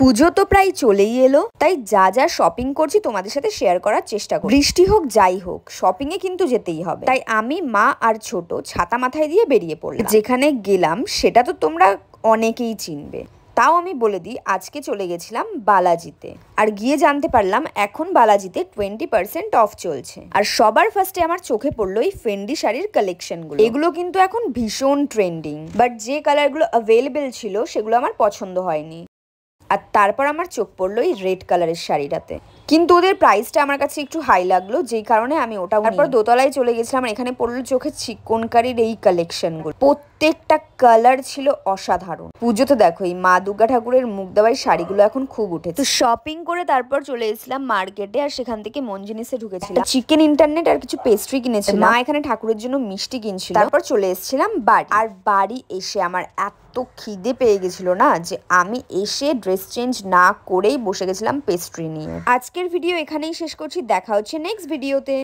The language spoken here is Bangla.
পুজো তো প্রায় চলেই এলো, তাই যা যা শপিং করছি তোমাদের সাথে শেয়ার করার চেষ্টা করি। বৃষ্টি হোক যাই হোক, শপিং এ কিন্তু যেতেই হবে। তাই আমি, মা আর ছোট ছাতা মাথায় দিয়ে বেরিয়ে পড়লাম। যেখানে গেলাম সেটা তো তোমরা অনেকেই চিনবে, তাও আমি বলে দিই, আজকে চলে গেছিলাম বালাজিতে। আর গিয়ে জানতে পারলাম এখন বালাজিতে 20% অফ চলছে। আর সবার ফার্স্টে আমার চোখে পড়লো এই ফেন্ডি শাড়ির কালেকশনগুলো। এগুলো কিন্তু এখন ভীষণ ট্রেন্ডিং, বাট যে কালারগুলো অ্যাভেলেবেল ছিল সেগুলো আমার পছন্দ হয়নি। আর তারপর আমার চোখ পড়লো এই রেড কালারের শাড়িটাতে, কিন্তু ওদের প্রাইসটা আমার কাছে একটু হাই লাগলো, যেই কারণে আমি ওটা তারপর দোতলায় চলে গেছিলাম। আর এখানে পড়লো চোখে চিকনকারির এই কালেকশনগুলো, প্রত্যেকটা কালার ছিল অসাধারণ। পুজোতে দেখো এই মা দুর্গা ঠাকুরের মুখ দেওয়াই শাড়িগুলো এখন খুব উঠেছে। তো শপিং করে তারপর চলে এসেছিলাম মার্কেটে, আর সেখান থেকে মনজিনিসে ঢুকেছিলাম। চিকেন ইন্টারনেট আর কিছু পেস্ট্রি কিনেছিলাম। মা এখানে ঠাকুরের জন্য মিষ্টি কিনছিল। তারপর চলে এসেছিলাম বাড়ি। আর বাড়ি এসে আমার এত খিদে পেয়ে গেছিল না, যে আমি এসে ড্রেস চেঞ্জ না করেই বসে গেছিলাম পেস্ট্রি নিয়ে। আজকের ভিডিও এখানেই শেষ করছি, দেখা হচ্ছে নেক্সট ভিডিওতে।